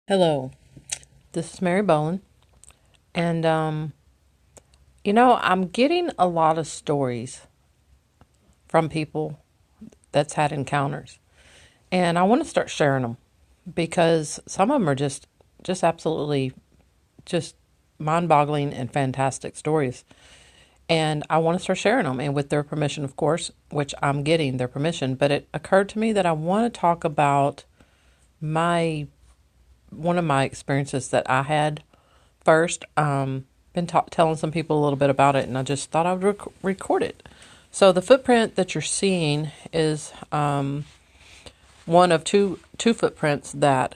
Hello, this is Mary Bowen, and I'm getting a lot of stories from people that's had encounters, and I want to start sharing them because some of them are just absolutely just mind-boggling and fantastic stories, and I want to start sharing them, and with their permission, of course, which I'm getting their permission. But it occurred to me that I want to talk about my one of my experiences that I had first. Been telling some people a little bit about it, and I just thought I would record it. So the footprint that you're seeing is one of two footprints that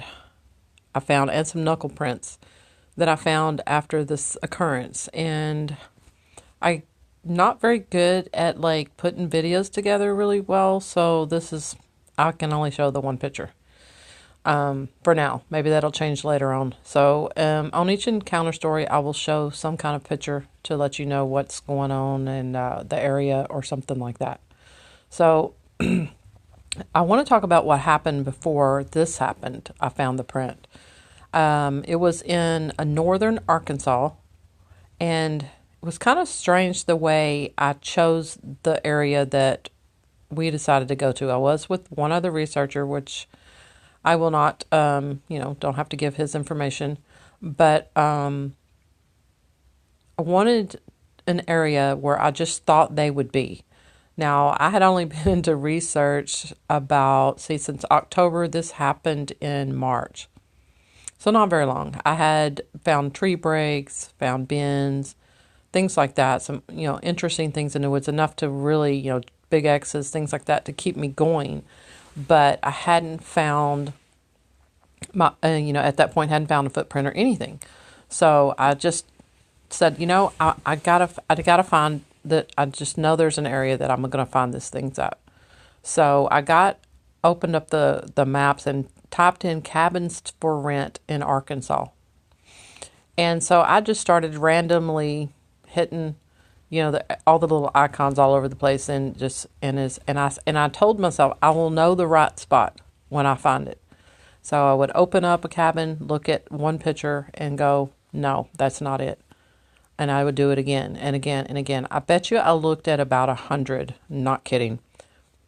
I found, and some knuckle prints that I found after this occurrence. And I not very good at like putting videos together really well, so I can only show the one picture. For now. Maybe that'll change later on. So, on each encounter story, I will show some kind of picture to let you know what's going on in the area or something like that. So, I want to talk about what happened before this happened. I found the print. It was in northern Arkansas, and it was kind of strange the way I chose the area that we decided to go to. I was with one other researcher, which I will not, don't have to give his information, but I wanted an area where I just thought they would be. Now, I had only been into research since October. This happened in March. So not very long. I had found tree breaks, found bins, things like that. Some, interesting things in the woods, enough to really, big X's, things like that to keep me going. But I hadn't found at that point hadn't found a footprint or anything. So I just said, I gotta find that. I just know there's an area that I'm gonna find these things at. So opened up the maps and typed in cabins for rent in Arkansas. And so I just started randomly hitting, all the little icons all over the place, and I told myself I will know the right spot when I find it. So I would open up a cabin, look at one picture, and go, no, that's not it. And I would do it again and again and again. I bet you I looked at about 100, not kidding.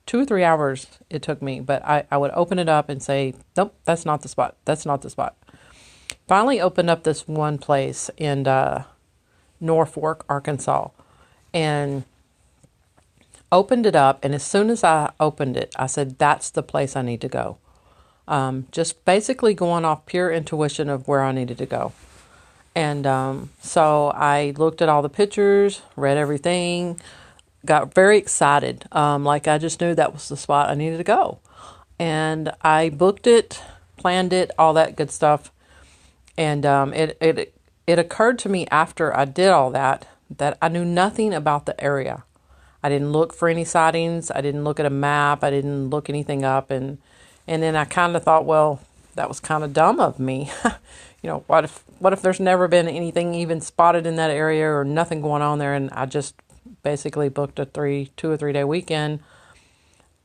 2 or 3 hours it took me, but I would open it up and say, nope, that's not the spot. That's not the spot. Finally opened up this one place in Norfolk, Arkansas, and opened it up. And as soon as I opened it, I said, that's the place I need to go. Just basically going off pure intuition of where I needed to go. And so I looked at all the pictures, read everything, got very excited. Like I just knew that was the spot I needed to go. And I booked it, planned it, all that good stuff. And it occurred to me after I did all that I knew nothing about the area. I didn't look for any sightings. I didn't look at a map. I didn't look anything up. And then I kind of thought, well, that was kind of dumb of me. What if there's never been anything even spotted in that area or nothing going on there, and I just basically booked a 2 or 3 day weekend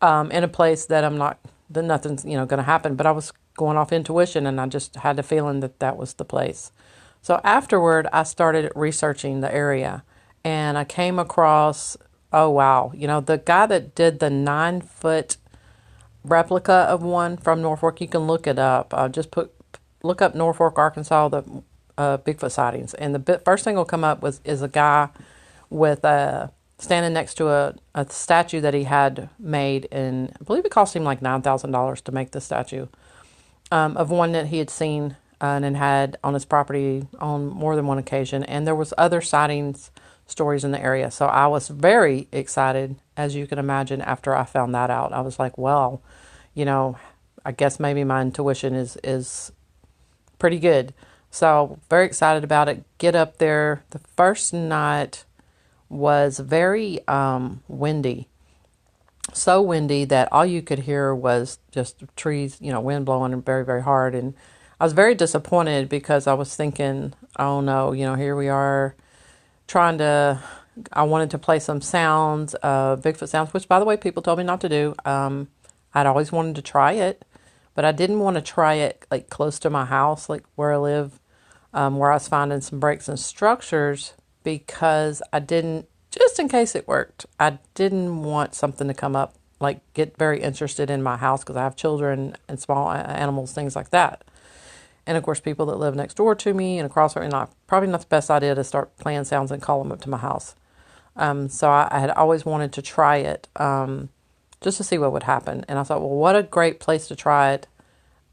in a place that nothing's going to happen. But I was going off intuition, and I just had the feeling that was the place. So afterward, I started researching the area, and I came across, oh wow, the guy that did the 9-foot replica of one from Norfolk. You can look it up. Look up Norfolk, Arkansas, the Bigfoot sightings, and the first thing will come up is a guy with standing next to a statue that he had made, and I believe it cost him like $9,000 to make the statue of one that he had seen and had on his property on more than one occasion. And there was other sightings stories in the area. So I was very excited, as you can imagine, after I found that out. I was like, well, I guess maybe my intuition is pretty good. So very excited about it. Get up there. The first night was very windy. So windy that all you could hear was just trees, wind blowing very, very hard. And I was very disappointed because I was thinking, oh no, here we are I wanted to play some sounds, Bigfoot sounds, which by the way, people told me not to do. I'd always wanted to try it, but I didn't want to try it like close to my house, like where I live, where I was finding some breaks and structures because I didn't, just in case it worked, I didn't want something to come up, like get very interested in my house because I have children and small animals, things like that. And of course, people that live next door to me and across, and probably not the best idea to start playing sounds and call them up to my house. So I had always wanted to try it just to see what would happen. And I thought, well, what a great place to try it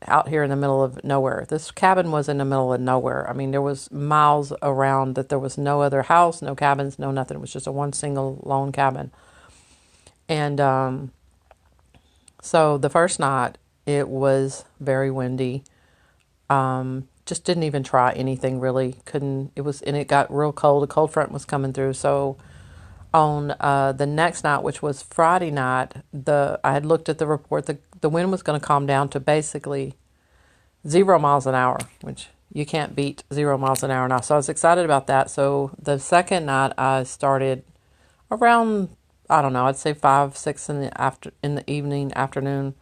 out here in the middle of nowhere. This cabin was in the middle of nowhere. I mean, there was miles around that there was no other house, no cabins, no nothing. It was just a one single lone cabin. And so the first night, it was very windy. Just didn't even try anything really. Couldn't, it was, and it got real cold. A cold front was coming through. So on the next night, which was Friday night, I had looked at the report. The wind was going to calm down to basically 0 miles an hour, which you can't beat 0 miles an hour now. So I was excited about that. So the second night, I started around, I don't know, I'd say 5, 6 in the evening, afternoon.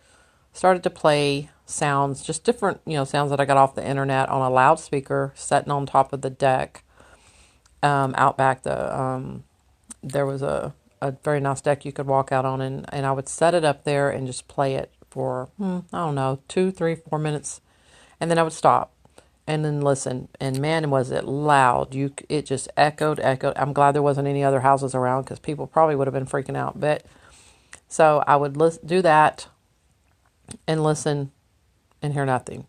Started to play sounds, just different, sounds that I got off the internet on a loudspeaker, sitting on top of the deck, out back. There was a very nice deck you could walk out on, and I would set it up there and just play it for, I don't know, 2, 3, 4 minutes, and then I would stop and then listen. And man, was it loud. It just echoed. I'm glad there wasn't any other houses around because people probably would have been freaking out. But so I would do that and listen and hear nothing.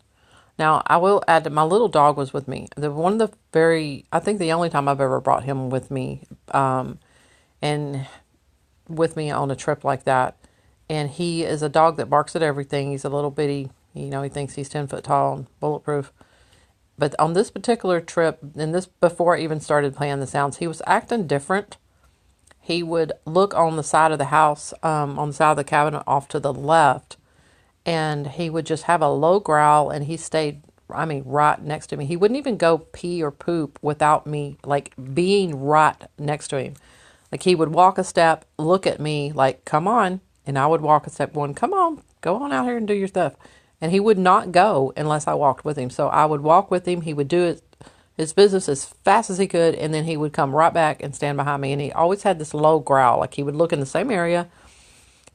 Now, I will add that my little dog was with me. I think the only time I've ever brought him with me, and with me on a trip like that. And he is a dog that barks at everything. He's a little bitty, he thinks he's 10 foot tall and bulletproof. But on this particular trip, and this before I even started playing the sounds, he was acting different. He would look on the side of the house, on the side of the cabin off to the left, and he would just have a low growl, and he stayed, right next to me. He wouldn't even go pee or poop without me, like, being right next to him. Like, he would walk a step, look at me, like, come on, and I would walk a step going, come on, go on out here and do your stuff. And he would not go unless I walked with him. So I would walk with him. He would do his business as fast as he could, and then he would come right back and stand behind me. And he always had this low growl. Like, he would look in the same area,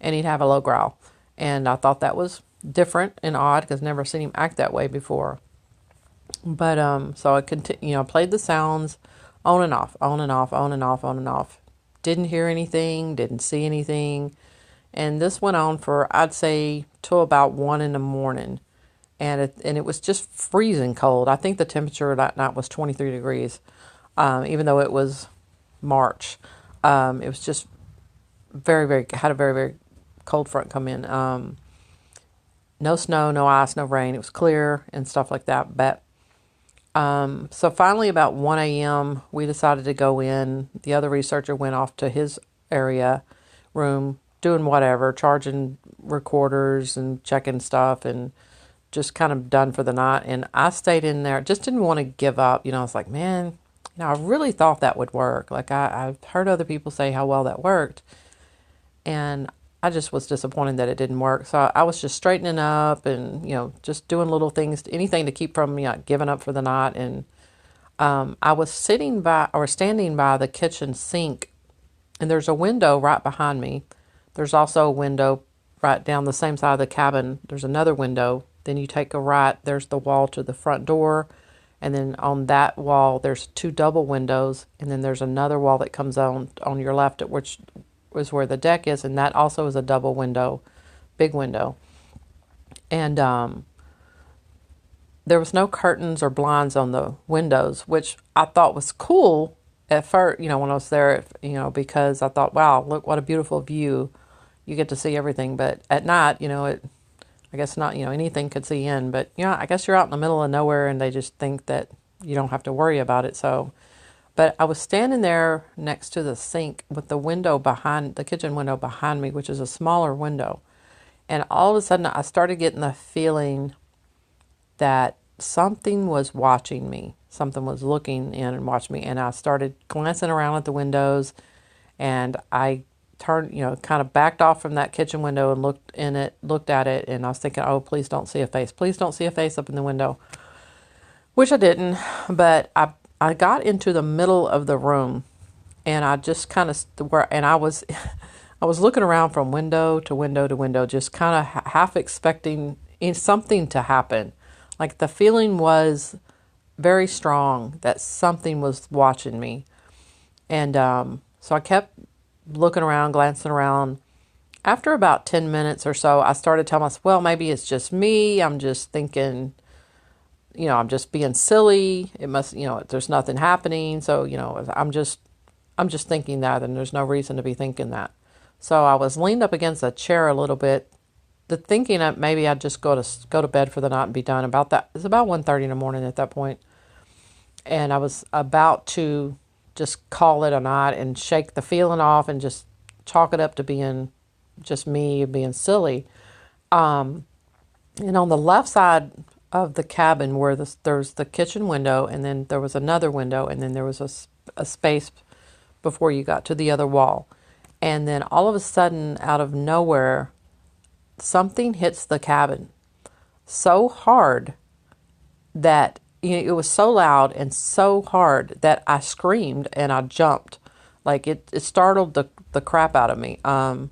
and he'd have a low growl. And I thought that was different and odd because I've never seen him act that way before. But so I played the sounds on and off, on and off, on and off, on and off. Didn't hear anything, didn't see anything. And this went on for, I'd say, till about 1 in the morning. And it was just freezing cold. I think the temperature that night was 23 degrees, even though it was March. It was just had a very, very cold front come in. No snow, no ice, no rain. It was clear and stuff like that. But so finally about 1 a.m., we decided to go in. The other researcher went off to his area room, doing whatever, charging recorders and checking stuff and just kind of done for the night. And I stayed in there, just didn't want to give up. I was like, man, I really thought that would work. Like, I've heard other people say how well that worked. And I just was disappointed that it didn't work. So I was just straightening up and, just doing little things, anything to keep from giving up for the night. And I was standing by the kitchen sink, and there's a window right behind me. There's also a window right down the same side of the cabin. There's another window. Then you take a right, there's the wall to the front door. And then on that wall, there's 2 double windows. And then there's another wall that comes on your left, which is where the deck is. And that also is a double window, big window. And there was no curtains or blinds on the windows, which I thought was cool at first, when I was there, because I thought, wow, look what a beautiful view. You get to see everything. But at night, I guess not, anything could see in. But, I guess you're out in the middle of nowhere and they just think that you don't have to worry about it. So, but I was standing there next to the sink with the kitchen window behind me, which is a smaller window. And all of a sudden I started getting the feeling that something was watching me. Something was looking in and watching me. And I started glancing around at the windows, and I turned, kind of backed off from that kitchen window and looked at it, and I was thinking, oh, please don't see a face. Please don't see a face up in the window, which I didn't. But I got into the middle of the room, and I just kind of and I was I was looking around from window to window to window, just kind of half expecting something to happen. Like the feeling was very strong that something was watching me. And so I kept looking around, glancing around. After about 10 minutes or so, I started telling myself, well, maybe it's just me. I'm just thinking, I'm just being silly. It must, there's nothing happening. So, I'm just thinking that, and there's no reason to be thinking that. So I was leaned up against a chair a little bit, thinking that maybe I'd just go to bed for the night and be done. About that, it's about 1:30 in the morning at that point, and I was about to just call it a night and shake the feeling off and just chalk it up to being just me being silly. And on the left side of the cabin where there's the kitchen window, and then there was another window, and then there was a space before you got to the other wall. And then all of a sudden, out of nowhere, something hits the cabin so hard that it was so loud and so hard that I screamed and I jumped. Like it startled the crap out of me. And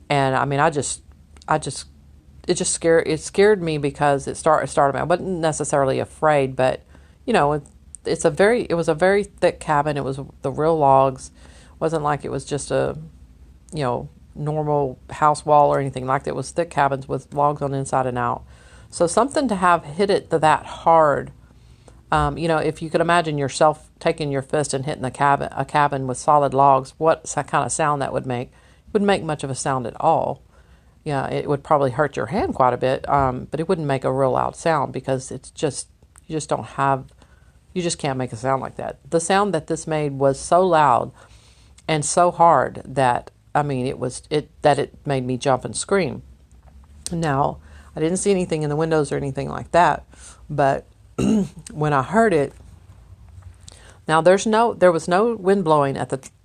I mean, it scared me because it started me. I wasn't necessarily afraid, but it was a very thick cabin. It was the real logs. It wasn't like it was just a, normal house wall or anything like that. It was thick cabins with logs on the inside and out. So something to have hit it that hard, if you could imagine yourself taking your fist and hitting a cabin with solid logs, what kind of sound that would make? It wouldn't make much of a sound at all. Yeah, it would probably hurt your hand quite a bit, but it wouldn't make a real loud sound because you just can't make a sound like that. The sound that this made was so loud and so hard that, it made me jump and scream. Now, I didn't see anything in the windows or anything like that, but when I heard it, now there was no wind blowing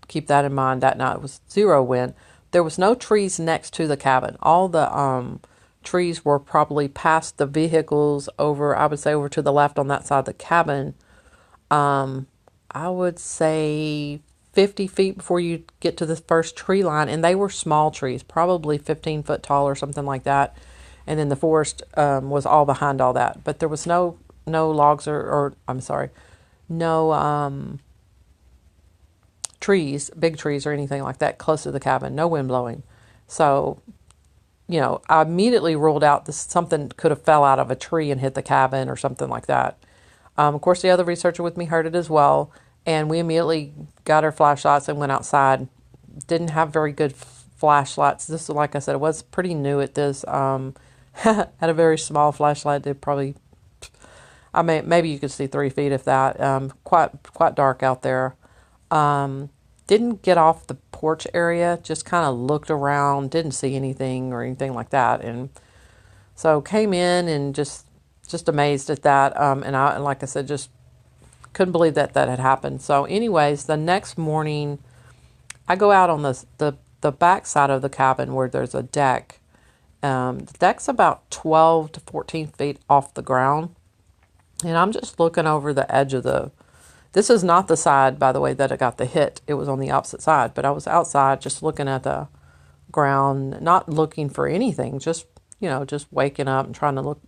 keep that in mind, that night it was zero wind. There was no trees next to the cabin. All the trees were probably past the vehicles I would say over to the left on that side of the cabin. I would say 50 feet before you get to the first tree line, and they were small trees, probably 15 foot tall or something like that. And then the forest was all behind all that. But there was no logs or I'm sorry, no trees, big trees or anything like that close to the cabin. No wind blowing. So, I immediately ruled out something could have fell out of a tree and hit the cabin or something like that. Of course, the other researcher with me heard it as well. And we immediately got our flashlights and went outside. Didn't have very good flashlights. This, like I said, it was pretty new at this. Had a very small flashlight. They probably, maybe you could see 3 feet if that. Quite dark out there. Didn't get off the porch area. Just kind of looked around. Didn't see anything or anything like that. And so came in and just amazed at that. And like I said, just couldn't believe that had happened. So anyways, the next morning I go out on the back side of the cabin where there's a deck. The deck's about 12 to 14 feet off the ground. And I'm just looking over the edge of this is not the side, by the way, that I got the hit. It was on the opposite side, but I was outside just looking at the ground, not looking for anything, just waking up and trying to look,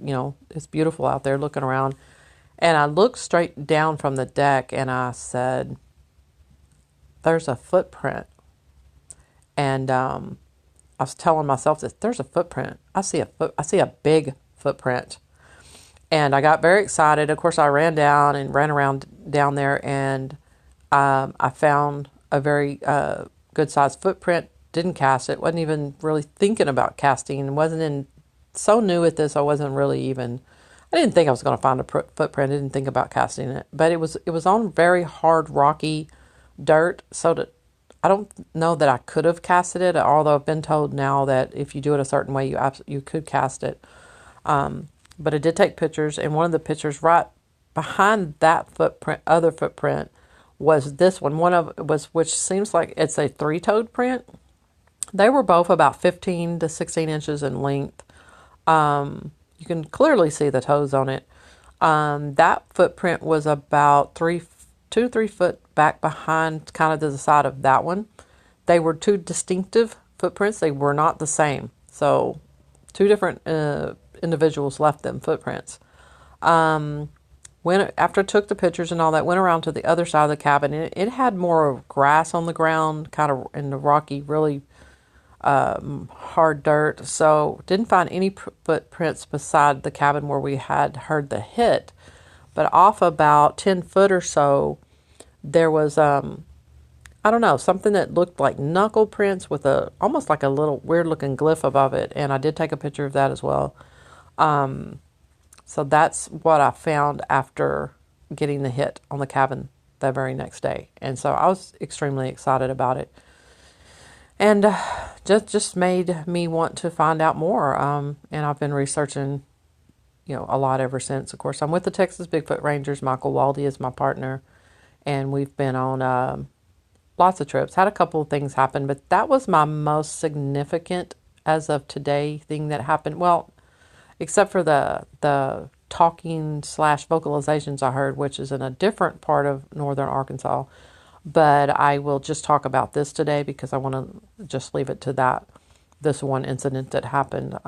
it's beautiful out there, looking around. And I looked straight down from the deck and I said, there's a footprint. And I was telling myself that there's a footprint. I see a big footprint. And I got very excited. Of course, I ran down and ran around down there, and I found a very good sized footprint. Didn't cast it. Wasn't even really thinking about casting. So new at this, I wasn't really even. I didn't think I was going to find a footprint. I didn't think about casting it, but it was on very hard, rocky dirt. So I don't know that I could have casted it. Although I've been told now that if you do it a certain way, you could cast it. But I did take pictures, and one of the pictures right behind that other footprint, was this one. Which seems like it's a three-toed print. They were both about 15 to 16 inches in length. You can clearly see the toes on it. That footprint was about 2 to 3 foot back behind, kind of to the side of that one. They were two distinctive footprints. They were not the same. So, two different individuals left them footprints. Went after I took the pictures and all that, went around to the other side of the cabin. And it had more grass on the ground, kind of in the rocky, really hard dirt. So didn't find any footprints beside the cabin where we had heard the hit. But off about 10 foot or so, there was I don't know, something that looked like knuckle prints with a almost like a little weird looking glyph above it. And I did take a picture of that as well. So that's what I found after getting the hit on the cabin the very next day. And so I was extremely excited about it. And just made me want to find out more. And I've been researching, a lot ever since. Of course, I'm with the Texas Bigfoot Rangers. Michael Waldy is my partner. And we've been on lots of trips. Had a couple of things happen, but that was my most significant as of today thing that happened. Well, except for the talking slash vocalizations I heard, which is in a different part of northern Arkansas. But I will just talk about this today because I want to just leave it to this one incident that happened.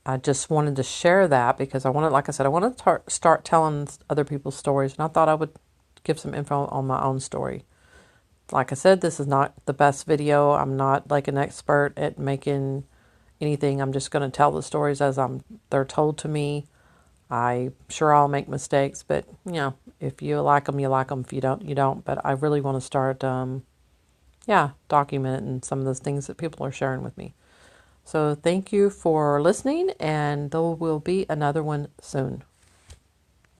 I just wanted to share that because like I said, I want to start telling other people's stories, and I thought I would give some info on my own story. Like I said, this is not the best video. I'm not like an expert at making anything. I'm just going to tell the stories as they're told to me. I'm sure I'll make mistakes, but if you like them, you like them. If you don't, you don't. But I really want to start, documenting some of those things that people are sharing with me. So thank you for listening, and there will be another one soon.